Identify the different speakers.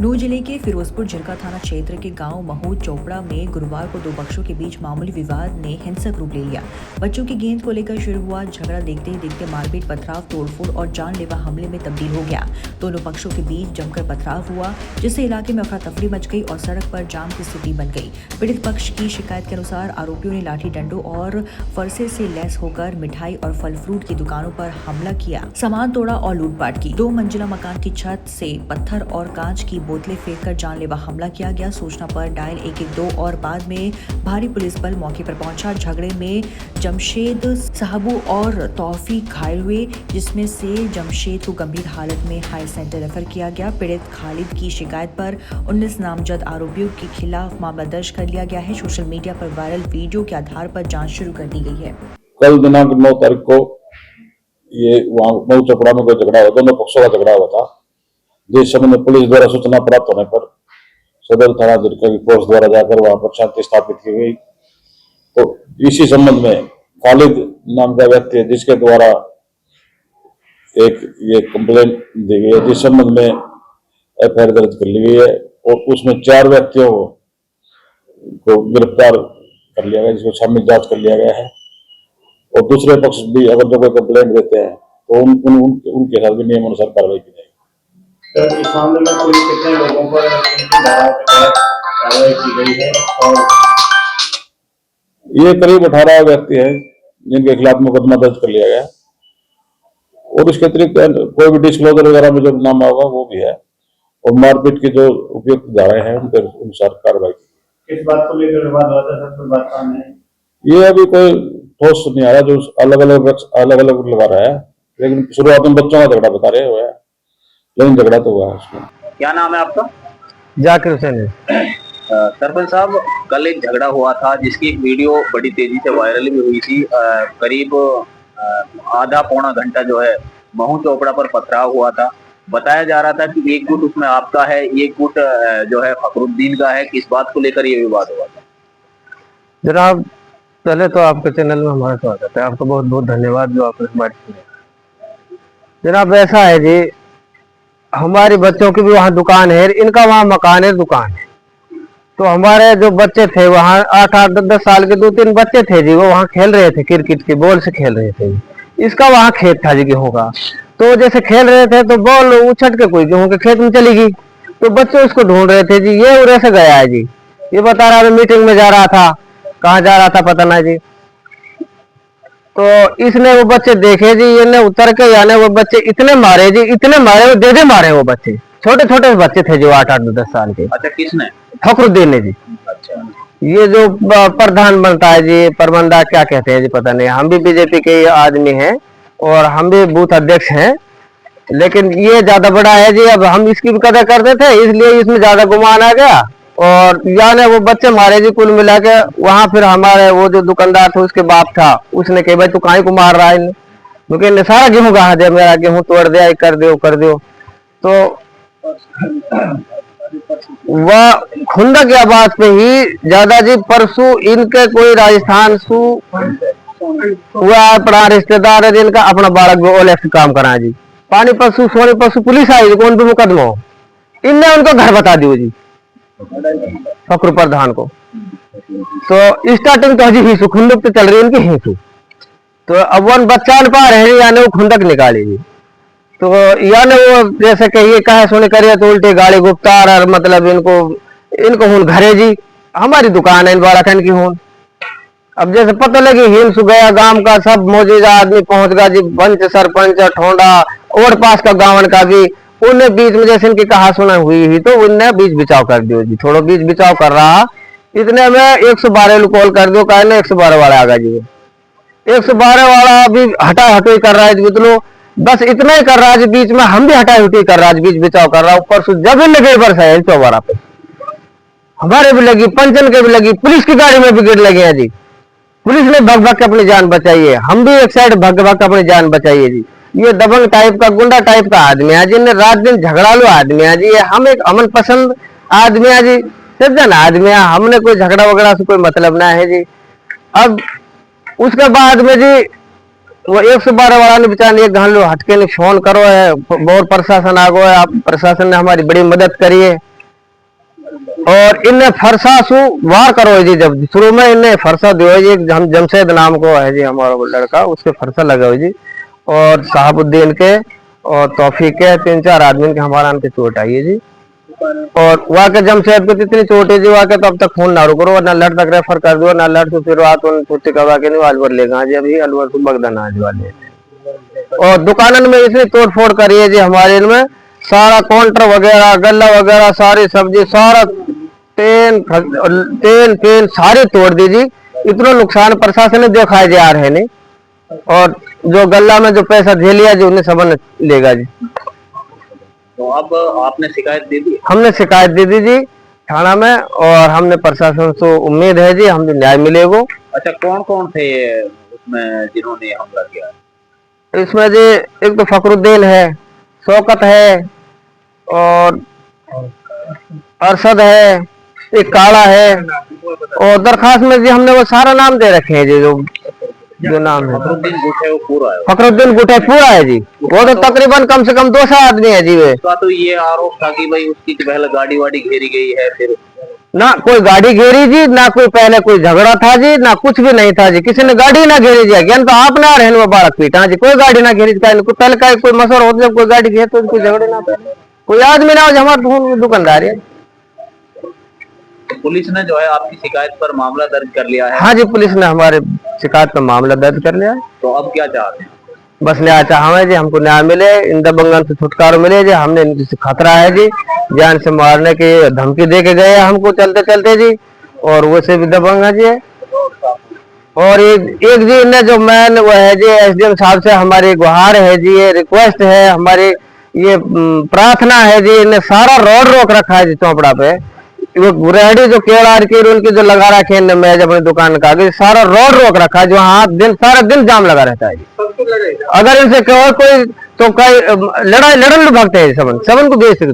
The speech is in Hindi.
Speaker 1: लखनऊ जिले के फिरोजपुर झिरका थाना क्षेत्र के गांव महूद चोपड़ा में गुरुवार को दो पक्षों के बीच मामूली विवाद ने हिंसक रूप ले लिया। बच्चों की गेंद को लेकर शुरू हुआ झगड़ा देखते ही देखते मारपीट, पथराव, तोड़फोड़ और जानलेवा हमले में तब्दील हो गया। दोनों पक्षों के बीच जमकर पथराव हुआ, जिससे इलाके में अफरा तफरी मच गई और सड़क पर जाम की स्थिति बन गई। पीड़ित पक्ष की शिकायत के अनुसार आरोपियों ने लाठी डंडों और फरसे से लैस होकर मिठाई और फल फ्रूट की दुकानों पर हमला किया, सामान तोड़ा और लूटपाट की। 2 मंजिला मकान की छत से पत्थर और कांच की बोतलें फेंककर जानलेवा हमला किया गया। सूचना पर डायल 112 और बाद में भारी पुलिस बल मौके पर पहुंचा। झगड़े में जमशेद साहबू और तौफीक घायल हुए, जिसमें से जमशेद को गंभीर हालत में हाई सेंटर रेफर किया गया। पीड़ित खालिद की शिकायत पर 19 नामजद आरोपियों के खिलाफ मामला दर्ज कर लिया गया है। सोशल मीडिया पर वायरल वीडियो के आधार पर जांच शुरू कर दी गई है।
Speaker 2: कल दिनांक 9 तारीख को ये वहाँ महूद चोपड़ा में कोई झगड़ा हुआ, दोनों पक्षों का झगड़ा हुआ था। जिस संबंध में पुलिस द्वारा सूचना प्राप्त होने पर सदर थाना झिरका की फोर्स द्वारा जाकर वहां पर शांति स्थापित की गई। तो इसी संबंध में खालिद नाम का व्यक्ति है, जिसके द्वारा एक ये कंप्लेंट दी गई है, जिस संबंध में एफआईआर दर्ज कर ली गई है और उसमें 4 व्यक्तियों को गिरफ्तार कर लिया गया, जिसको शामिल जांच कर लिया गया है। और दूसरे पक्ष भी अगर जो कोई कंप्लेंट देते हैं तो उनके साथ भी नियमानुसार कार्रवाई की जाएगी।
Speaker 3: इस मामले में पुलिस कितने लोगों पर कार्रवाई की गई है? और
Speaker 2: ये करीब 18 व्यक्ति हैं जिनके खिलाफ मुकदमा दर्ज कर लिया गया और इसके अतिरिक्त कोई भी डिस्क्लोजर वगैरह में जो नाम होगा वो भी है और मारपीट की जो उपयुक्त धाराएं हैं उनके अनुसार कार्रवाई की।
Speaker 3: किस बात को लेकर विवाद हुआ था सर? कोई बात सामने है?
Speaker 2: ये अभी कोई ठोस नहीं आ रहा, जो अलग अलग लगा रहा है, लेकिन शुरुआत में बच्चों का झगड़ा बता रहे हुए हैं, लेकिन झगड़ा तो हुआ है उसमें।
Speaker 4: क्या नाम है आपका?
Speaker 5: जाकिर हुसैन।
Speaker 4: सरपंच साहब, कल एक झगड़ा हुआ था जिसकी एक वीडियो बड़ी तेजी से वायरल भी हुई थी। करीब आधा पौना घंटा जो है महूद चोपड़ा पर पथराव हुआ था। बताया जा रहा था कि एक गुट उसमें आपका है, एक गुट जो है फखरुद्दीन का है। किस बात को लेकर ये विवाद हुआ था?
Speaker 5: जनाब, पहले तो आपके चैनल में हमारा स्वागत है। आपका बहुत बहुत धन्यवाद जो आपने हमारी सुनी। जनाब, ऐसा है जी, हमारे बच्चों की भी वहाँ दुकान है, इनका वहाँ मकान है, दुकान है। तो हमारे जो बच्चे थे वहाँ 8-8, 10-10 साल के 2-3 बच्चे थे जी, वो वहाँ खेल रहे थे, क्रिकेट की बॉल से खेल रहे थे। इसका वहाँ खेत था जी गेहूं का। तो जैसे खेल रहे थे तो बॉल उछट के कोई गेहूं के खेत में चली गई। तो बच्चे उसको ढूंढ रहे थे जी, ये उड़े से गया है जी। ये बता रहा है मीटिंग में जा रहा था, कहाँ जा रहा था पता नहीं जी। तो इसने वो बच्चे देखे जी, ये उतर के यानी वो बच्चे इतने मारे जी, इतने मारे, वो दे मारे। वो बच्चे छोटे छोटे बच्चे थे जो 8-8, 10 साल के।
Speaker 4: अच्छा, किसने?
Speaker 5: फखरुद्दीन ने जी।
Speaker 4: अच्छा,
Speaker 5: ये जो प्रधान बनता है जी, प्रबंधा क्या कहते हैं जी पता नहीं। हम भी बीजेपी के आदमी हैं और हम भी बूथ अध्यक्ष हैं, लेकिन ये ज्यादा बड़ा है जी। अब हम इसकी भी कदर करते थे, इसलिए इसमें ज्यादा गुमान आ गया और यानी वो बच्चे मारे जी कुल मिला के। वहां फिर हमारे वो जो दुकानदार था उसके बाप था, उसने कहा भाई तू काहे को मार रहा है, क्योंकि सारा गेहूं कहा दे, मेरा गेहूं तोड़ दिया, कर दो। तो वह खुंदक की आवाज पे ही ज्यादा जी, परसों इनके कोई राजस्थान सु हुआ अपना रिश्तेदार है जिनका अपना बालक भी ओलेक्स काम करा जी। पानी परसों सोने परसों पुलिस आई, कौन भी मुकदमा हो, इनने उनको घर बता दियो जी, फखरू प्रधान को। तो स्टार्टिंग तो ही खुंदक तो चल रही है इनकी हिंसू। तो अब वो बच्चा न पा रहे यानी वो खुंदक निकाली जी। तो यानी वो जैसे कहिए कहा सुने करिए तो उल्टे गाड़ी गुप्तार और मतलब इनको हूं घरे जी, हमारी दुकान है बाराखंड की हूं। अब जैसे पता लगी हिंस गया, गांव का सब मौजूदा आदमी पहुंच गया जी, पंच, सरपंच, ठोंडा और पास का गांव का भी। उन्हें बीच में जैसे इनकी कहा सुना हुई ही तो उनने बीच बिचाव कर दियो जी, थोड़ा बीच बिचाव कर रहा। इतने में 112 कॉल कर दो, कहा 112 वाला आ गया जी। 112 वाला भी हटा हटोई कर रहा है जी, तो बस इतना ही कर रहा है। बीच में हम भी हटा हटी कर रहा है, बीच बिचाव कर रहा। ऊपर से जब लगे बरस है चौबारा पे हमारे भी लगी, पंचन के भी लगी, पुलिस की गाड़ी में भी गिर लगे हैं जी। पुलिस ने भग भग के अपनी जान बचाई है, हम भी एक साइड भग भग के अपनी जान बचाई है जी। ये दबंग टाइप का, गुंडा टाइप का आदमी है जिनने रात दिन झगड़ालू आदमी है जी। हम एक अमन पसंद आदमी है जी, सज्जन आदमी है, हमने कोई झगड़ा वगड़ा से कोई मतलब ना है जी। अब उसके बाद में जी वो 112 वाला ने बेचारे एक घंटे हटके ने फोन करो है, बहुत प्रशासन आ गो है। आप प्रशासन ने हमारी बड़ी मदद करी है। और इनने फरसा सु वार करो जी। जब शुरू में इनने फरसा दियो जी, हम जमशेद नाम को है जी हमारा वो लड़का, उसके फरसा लगा हुई जी। और साहबुद्दीन के और तौफीक के 3-4 आदमी के हमारा उनके चोट आई है जी। और वहाँ के जमशेद को इतनी चोट है जी, वहाँ के तो अब तक फोन ना रुको, ना लड़ तक रेफर कर दो, ना लड़ तो फिर रात उन छुट्टी करवा के नहीं अलवर लेगा जी। अभी अलवर से बगदान आज वाले और दुकानन में इतनी तोड़ फोड़ करी है जी हमारे इनमें। सारा काउंटर वगैरह, गल्ला वगैरह, सारी सब्जी, सारा तेल पेन सारी तोड़ दी जी। इतना नुकसान प्रशासन ने दिखाए जा रहे नहीं। और जो गल्ला में जो पैसा दे लिया जी, उन्हें सबन लेगा जी।
Speaker 4: तो अब आपने शिकायत दे दी?
Speaker 5: हमने शिकायत दे दी जी थाना में, और हमने प्रशासन से उम्मीद है जी हमें न्याय मिलेगा।
Speaker 4: अच्छा, कौन कौन थे उसमें जिन्होंने हमला किया?
Speaker 5: इसमें जी एक तो फखरुद्दीन है, शौकत है, और अरशद है, एक काला है। और दरखास्त में जी हमने वो सारा नाम दे रखे हैं जी, जो नाम है
Speaker 4: फखरुद्दीन गुटे वो पूरा है?
Speaker 5: फखरुद्दीन गुटे पूरा है जी। वो तो तकरीबन कम से कम 200 आदमी है जी। वे
Speaker 4: उसका तो ये आरोप था कि भाई उसकी पहले गाड़ी वाड़ी घेरी गई है, फिर
Speaker 5: ना कोई गाड़ी घेरी जी, ना कोई पहले कोई झगड़ा था जी, ना कुछ भी नहीं था जी। किसी ने गाड़ी ना घेरी जी, ज्ञान तो आप ना रहे बालक पीटा जी। कोई गाड़ी ना घेरी, पहले का कोई मसर होता, जब कोई गाड़ी घेर तो कोई झगड़े ना, पहले कोई आदमी ना हो। हमारे दुकानदार है।
Speaker 4: पुलिस ने जो है आपकी शिकायत पर मामला दर्ज कर लिया है?
Speaker 5: हाँ जी, पुलिस ने हमारे शिकायत पर मामला दर्ज कर लिया।
Speaker 4: तो अब क्या चाहते हैं?
Speaker 5: बस न्याय चाहे जी, हमको न्याय मिले, इन दबंगन से छुटकारा मिले जी। हमने इनसे खतरा है जी, जान से मारने की धमकी दे के गए हमको चलते चलते जी। और वो से भी दबंग है जी। और एक जी इन्हें जो मैन वो है जी, SDM साहब से हमारी गुहार है जी, ये रिक्वेस्ट है हमारी, ये प्रार्थना है जी। इन्हें सारा रोड रोक रखा है जी चौपड़ा पे। वो रेहड़ी जो केड़ा की उनकी जो लगा रखे हैं मेज अपनी दुकान का, सारा रोड रोक रखा है, जो हाँ दिन सारा दिन जाम लगा रहता है जी। अगर इनसे कहो कोई तो कई लड़न भागते हैं सबन को बेच सकते।